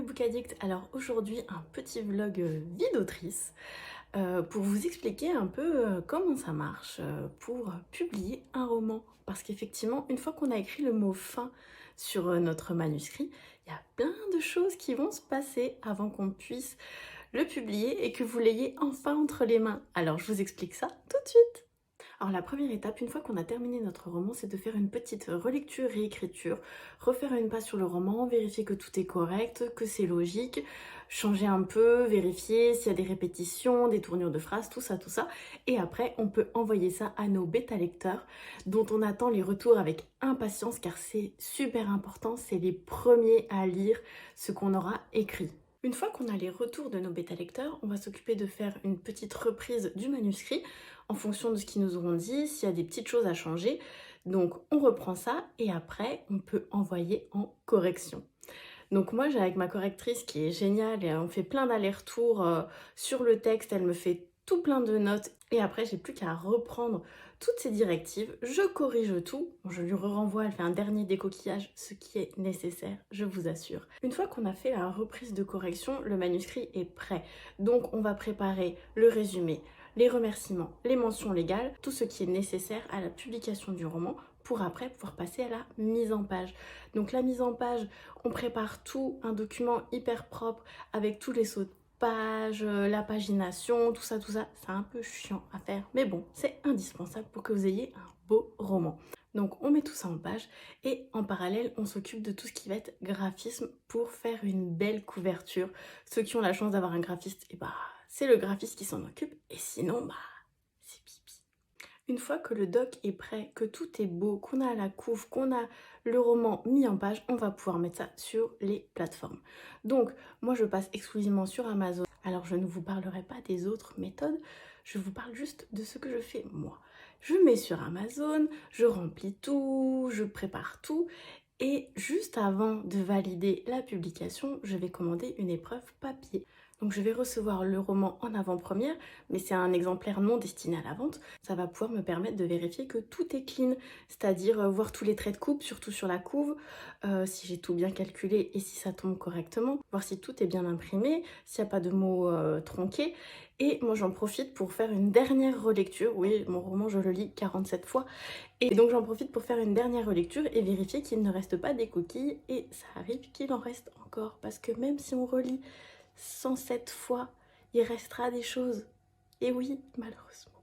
mes book addicts. Alors aujourd'hui un petit vlog vie d'autrice pour vous expliquer un peu comment ça marche pour publier un roman. Parce qu'effectivement une fois qu'on a écrit le mot fin sur notre manuscrit, il y a plein de choses qui vont se passer avant qu'on puisse le publier et que vous l'ayez enfin entre les mains. Alors je vous explique ça tout de suite. Alors la première étape, une fois qu'on a terminé notre roman, c'est de faire une petite relecture, réécriture, refaire une page sur le roman, vérifier que tout est correct, que c'est logique, changer un peu, vérifier s'il y a des répétitions, des tournures de phrases, tout ça, tout ça. Et après, on peut envoyer ça à nos bêta-lecteurs dont on attend les retours avec impatience car c'est super important, c'est les premiers à lire ce qu'on aura écrit. Une fois qu'on a les retours de nos bêta-lecteurs, on va s'occuper de faire une petite reprise du manuscrit en fonction de ce qu'ils nous auront dit, s'il y a des petites choses à changer. Donc on reprend ça et après on peut envoyer en correction. Donc moi j'ai avec ma correctrice qui est géniale et on fait plein d'allers-retours sur le texte, elle me fait tout plein de notes et après j'ai plus qu'à reprendre toutes ces directives, je corrige tout, je lui renvoie, elle fait un dernier décoquillage, ce qui est nécessaire, je vous assure. Une fois qu'on a fait la reprise de correction, le manuscrit est prêt. Donc on va préparer le résumé, les remerciements, les mentions légales, tout ce qui est nécessaire à la publication du roman pour après pouvoir passer à la mise en page. Donc la mise en page, on prépare tout, un document hyper propre avec tous les sauts de page, la pagination, tout ça, c'est un peu chiant à faire, mais bon, c'est indispensable pour que vous ayez un beau roman. Donc on met tout ça en page et en parallèle, on s'occupe de tout ce qui va être graphisme pour faire une belle couverture. Ceux qui ont la chance d'avoir un graphiste, et bah c'est le graphiste qui s'en occupe et sinon, bah c'est pipi. Une fois que le doc est prêt, que tout est beau, qu'on a la couve, qu'on a le roman mis en page, on va pouvoir mettre ça sur les plateformes. Donc, moi je passe exclusivement sur Amazon. Alors je ne vous parlerai pas des autres méthodes, je vous parle juste de ce que je fais moi. Je mets sur Amazon, je remplis tout, je prépare tout et juste avant de valider la publication, je vais commander une épreuve papier. Donc je vais recevoir le roman en avant-première, mais c'est un exemplaire non destiné à la vente. Ça va pouvoir me permettre de vérifier que tout est clean, c'est-à-dire voir tous les traits de coupe, surtout sur la couve, si j'ai tout bien calculé et si ça tombe correctement, voir si tout est bien imprimé, s'il n'y a pas de mots tronqués. Et moi j'en profite pour faire une dernière relecture. Oui, mon roman je le lis 47 fois. Et donc j'en profite pour faire une dernière relecture et vérifier qu'il ne reste pas des coquilles. Et ça arrive qu'il en reste encore, parce que même si on relit 107 fois, il restera des choses. Et oui, malheureusement.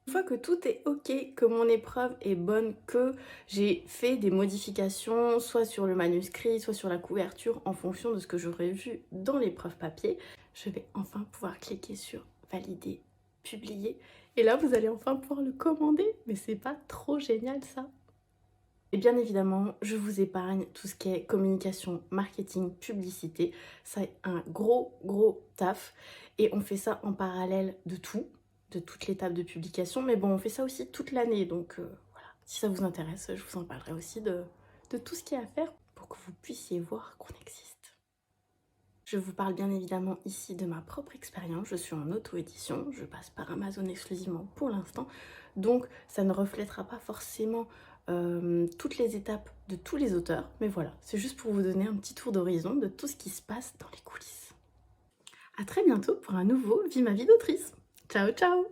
Une fois que tout est ok, que mon épreuve est bonne, que j'ai fait des modifications, soit sur le manuscrit, soit sur la couverture, en fonction de ce que j'aurais vu dans l'épreuve papier, je vais enfin pouvoir cliquer sur valider, publier. Et là, vous allez enfin pouvoir le commander. Mais c'est pas trop génial ça? Et bien évidemment, je vous épargne tout ce qui est communication, marketing, publicité. C'est un gros taf et on fait ça en parallèle de tout, de toute l'étape de publication. Mais bon, on fait ça aussi toute l'année, donc voilà. Si ça vous intéresse, je vous en parlerai aussi de tout ce qu'il y a à faire pour que vous puissiez voir qu'on existe. Je vous parle bien évidemment ici de ma propre expérience, je suis en auto-édition, je passe par Amazon exclusivement pour l'instant, donc ça ne reflètera pas forcément toutes les étapes de tous les auteurs, mais voilà, c'est juste pour vous donner un petit tour d'horizon de tout ce qui se passe dans les coulisses. A très bientôt pour un nouveau Vie ma vie d'autrice. Ciao ciao!